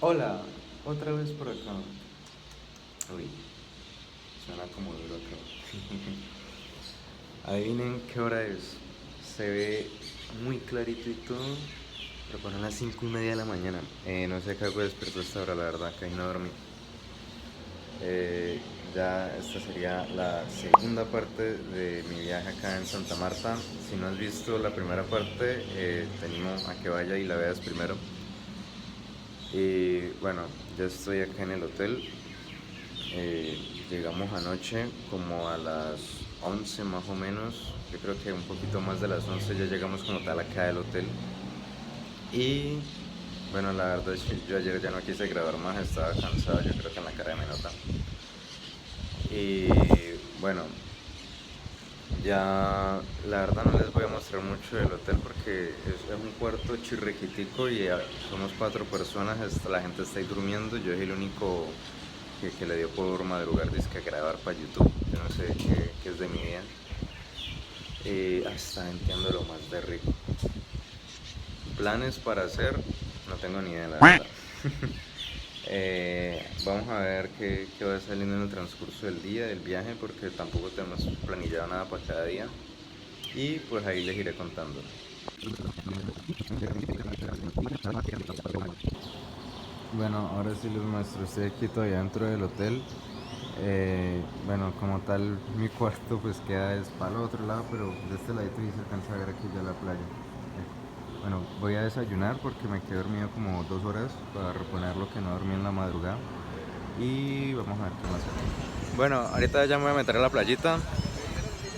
Hola, otra vez por acá. Uy, suena como duro acá. Adivinen qué hora es. Se ve muy clarito y todo, pero para las 5:30 de la mañana. No sé qué hago despierto a esta hora, la verdad, que ahí no dormí. Eh, ya esta sería la segunda parte de mi viaje acá en Santa Marta. Si no has visto la primera parte, te animo a que vaya y la veas primero. Y bueno, ya estoy acá en el hotel. Eh, Llegamos anoche como a las 11 más o menos. Yo creo que un poquito más de las 11 ya llegamos como tal acá del hotel. Y bueno, la verdad es que yo ayer ya no quise grabar más, estaba cansado, yo creo que en la cara me nota. Y bueno, ya la verdad no les voy a mostrar mucho del hotel porque es un cuarto chirriquitico y somos cuatro personas, la gente está ahí durmiendo, yo soy el único que le dio por madrugar, disque a grabar para YouTube, yo no sé qué es de mi vida. Hasta entiendo lo más de rico. Planes para hacer, no tengo ni idea la verdad. Vamos a ver qué va saliendo en el transcurso del día, del viaje, porque tampoco tenemos planillado nada para cada día. Y pues ahí les iré contando. Bueno, ahora sí les muestro, estoy aquí todavía dentro del hotel. Bueno, como tal, mi cuarto pues queda es para el otro lado, pero de este ladito sí se alcanza a ver aquí ya la playa. Bueno, voy a desayunar porque me quedé dormido como 2 horas para reponer lo que no dormí en la madrugada. Y vamos a ver qué más hay. Bueno, ahorita ya me voy a meter a la playita.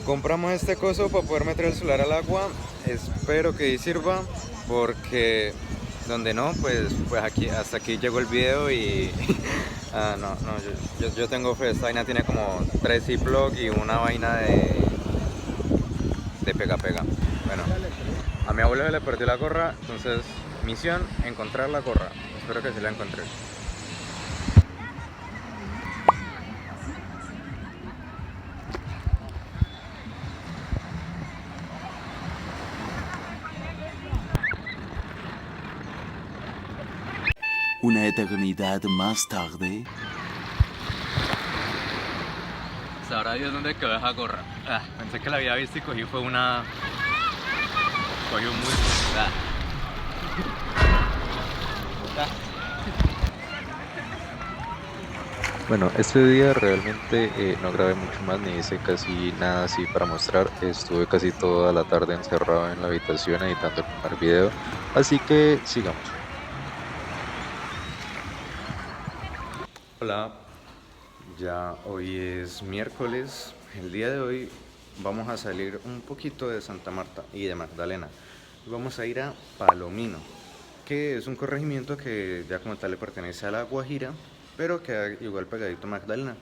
Compramos este coso para poder meter el celular al agua. Espero que sirva porque donde no, pues aquí hasta aquí llegó el video y no, no, yo tengo fe. Esta vaina tiene como 3 Ziploc y una vaina de pega pega. Bueno, a mi abuelo se le perdió la gorra, entonces misión encontrar la gorra. Espero que se la encontré. Una eternidad más tarde. Sabrá Dios dónde quedó esa gorra. Pensé que la había visto y cogí fue una. Cogí un muy. Bueno, este día realmente no grabé mucho más ni hice casi nada así para mostrar. Estuve casi toda la tarde encerrado en la habitación editando el primer video. Así que sigamos. Hola, ya hoy es miércoles. El día de hoy vamos a salir un poquito de Santa Marta y de Magdalena. Vamos a ir a Palomino, que es un corregimiento que ya como tal le pertenece a La Guajira, pero queda igual pegadito a Magdalena.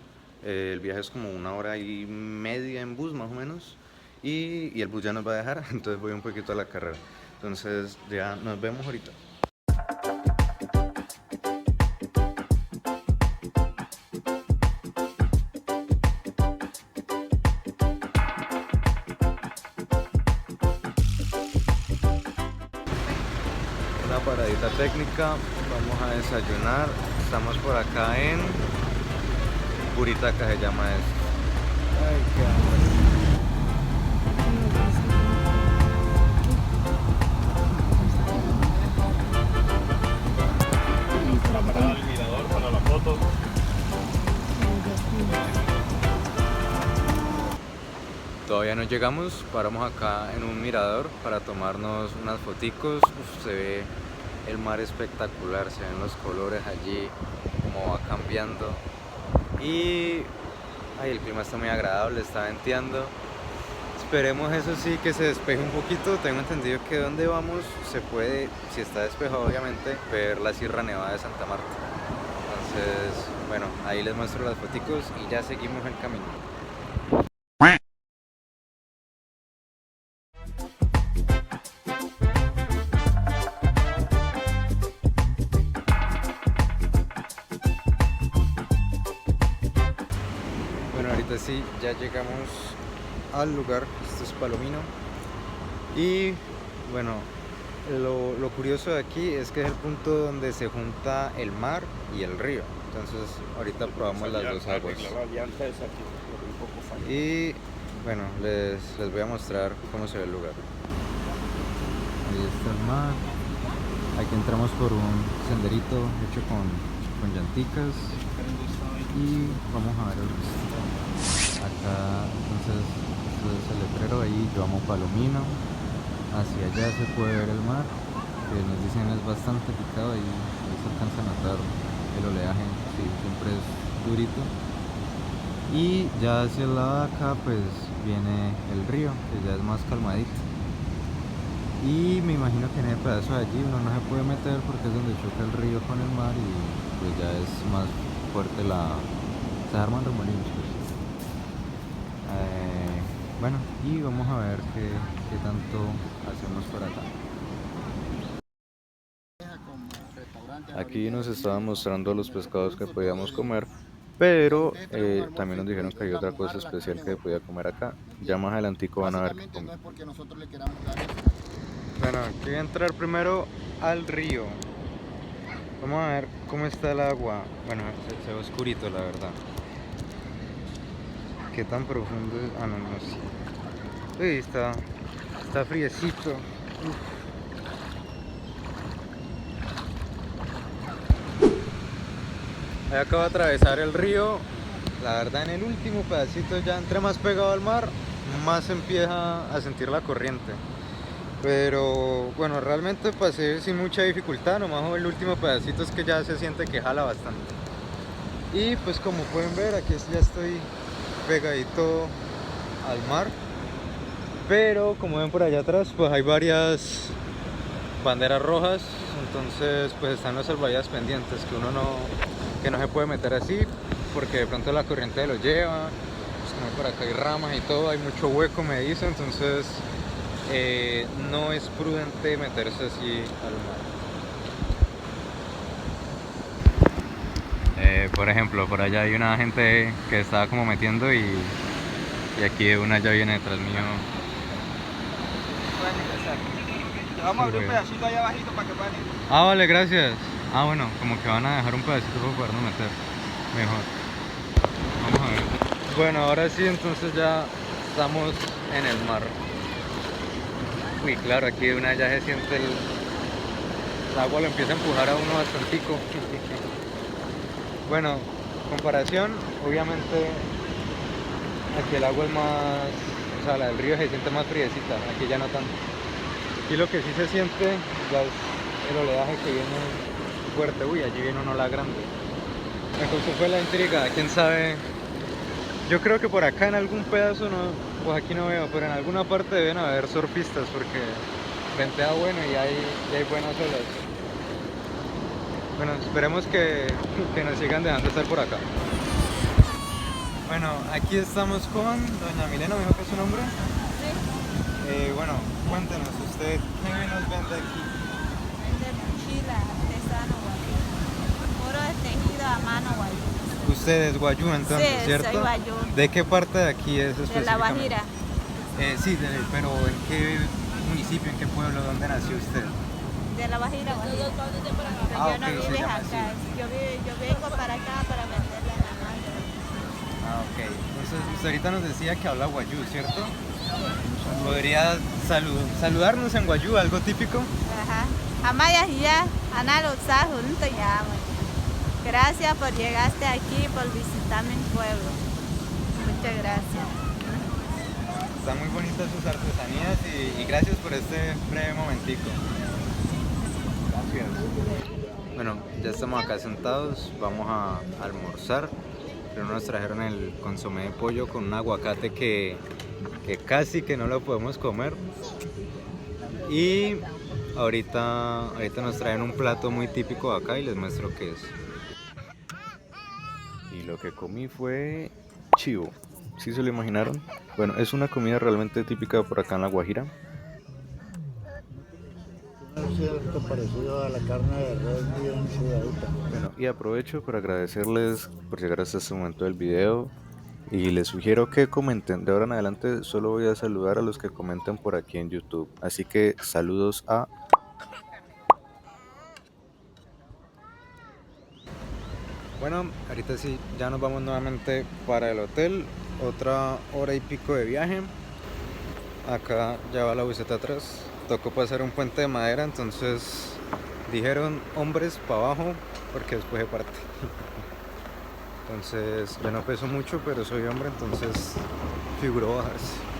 El viaje es como 1 hora y media en bus más o menos, y el bus ya nos va a dejar, entonces voy un poquito a la carrera. Entonces ya nos vemos ahorita. Una paradita técnica, vamos a desayunar. Estamos por acá en Buritaca, se llama esto. Ay, qué hambre. La parada del mirador para la foto. Todavía no llegamos, paramos acá en un mirador para tomarnos unas foticos. Uf, se ve el mar espectacular, se ven los colores allí, como va cambiando. Y ay, el clima está muy agradable, está venteando. Esperemos eso sí que se despeje un poquito. Tengo entendido que donde vamos se puede, si está despejado obviamente, ver la Sierra Nevada de Santa Marta. Entonces, bueno, ahí les muestro las foticos y ya seguimos el camino. Bueno, ahorita sí, ya llegamos al lugar. Esto es Palomino. Y bueno, lo curioso de aquí es que es el punto donde se junta el mar y el río. Entonces ahorita probamos las dos aguas. La llanta es aquí, un poco falla. Y bueno, les voy a mostrar cómo se ve el lugar. Ahí está el mar. Aquí entramos por un senderito hecho con llanticas. Y vamos a ver el resto. Acá entonces este es el letrero ahí, yo amo Palomino. Hacia allá se puede ver el mar, que nos dicen es bastante picado y ahí se alcanza a notar el oleaje, sí, siempre es durito. Y ya hacia el lado de acá pues viene el río, que ya es más calmadito. Y me imagino que en el pedazo de allí uno no se puede meter porque es donde choca el río con el mar y pues ya es más fuerte se arman remolinos pues. Bueno, y vamos a ver qué tanto hacemos por acá. Aquí nos estaban mostrando los pescados que podíamos comer, pero también nos dijeron que hay otra cosa especial que podía comer acá. Ya más adelantico van a ver qué comer. Bueno, aquí voy a entrar primero al río. Vamos a ver cómo está el agua. Bueno, se ve oscurito la verdad. ¿Qué tan profundo es? Ah, no, no sé. Uy, está friecito. Ahí acabo de atravesar el río. La verdad, en el último pedacito, ya entre más pegado al mar, más empieza a sentir la corriente. Pero bueno, realmente pasé sin mucha dificultad. Nomás el último pedacito es que ya se siente que jala bastante. Y pues como pueden ver, aquí ya estoy pegadito al mar. Pero como ven por allá atrás, pues hay varias banderas rojas. Entonces pues están los salvavidas pendientes, que no se puede meter así porque de pronto la corriente lo lleva. Pues como por acá hay ramas y todo, hay mucho hueco me dice, entonces no es prudente meterse así al mar. Por ejemplo, por allá hay una gente que estaba como metiendo y aquí una ya viene detrás mío. Vamos a abrir un pedacito ahí abajito para que puedan ir. Ah, vale, gracias. Ah, bueno, como que van a dejar un pedacito para podernos meter. Mejor. Vamos a ver. Bueno, ahora sí, entonces ya estamos en el mar. Uy, claro, aquí una ya se siente el agua lo empieza a empujar a uno bastantico. Bueno, comparación, obviamente aquí el agua es más, o sea, la del río se siente más friecita, aquí ya no tanto. Aquí lo que sí se siente ya es el oleaje que viene fuerte. Uy, allí viene una ola grande. Me causó fue la intriga, quién sabe. Yo creo que por acá en algún pedazo, no, pues aquí no veo, pero en alguna parte deben haber surfistas porque ventea bueno y hay buenas olas. Bueno, esperemos que nos sigan dejando estar por acá. Bueno, aquí estamos con doña Milena, ¿me dijo que es su nombre? Sí. Bueno, cuéntenos, ¿usted qué nos vende aquí? Vende mochila, artesano guayú. Puro de tejido a mano guayú. Usted es guayú entonces, Sí, ¿cierto? soy guayú. ¿De qué parte de aquí es De específicamente? La Guajira. Sí, pero ¿en qué municipio, en qué pueblo, dónde nació usted? De La Guajira, Guajira. Pero Ah, yo no ok, se vives llama acá. Yo vengo para acá para venderle a la madre. Ah, ok. Entonces usted ahorita nos decía que habla guayú, ¿cierto? ¿Podría saludarnos en guayú, algo típico? Ajá. Amaya ya, analo sahun te llamo. Gracias por llegaste aquí, por visitar mi pueblo. Muchas gracias. Están muy bonitas sus artesanías y gracias por este breve momentico. Gracias. Bueno, ya estamos acá sentados, vamos a almorzar. Pero nos trajeron el consomé de pollo con un aguacate que casi que no lo podemos comer. Y ahorita nos traen un plato muy típico de acá y les muestro qué es. Y lo que comí fue chivo. ¿Sí se lo imaginaron? Bueno, es una comida realmente típica por acá en La Guajira. Es cierto, parecido a la carne de res bien sudadita. Bueno, y aprovecho para agradecerles por llegar hasta este momento del video. Y les sugiero que comenten. De ahora en adelante solo voy a saludar a los que comentan por aquí en YouTube. Así que saludos a Bueno, ahorita sí, ya nos vamos nuevamente para el hotel. Otra hora y pico de viaje. Acá ya va la buseta atrás. Tocó pasar un puente de madera, entonces dijeron hombres para abajo porque después de parte. Entonces yo no peso mucho, pero soy hombre, entonces figuró bajarse.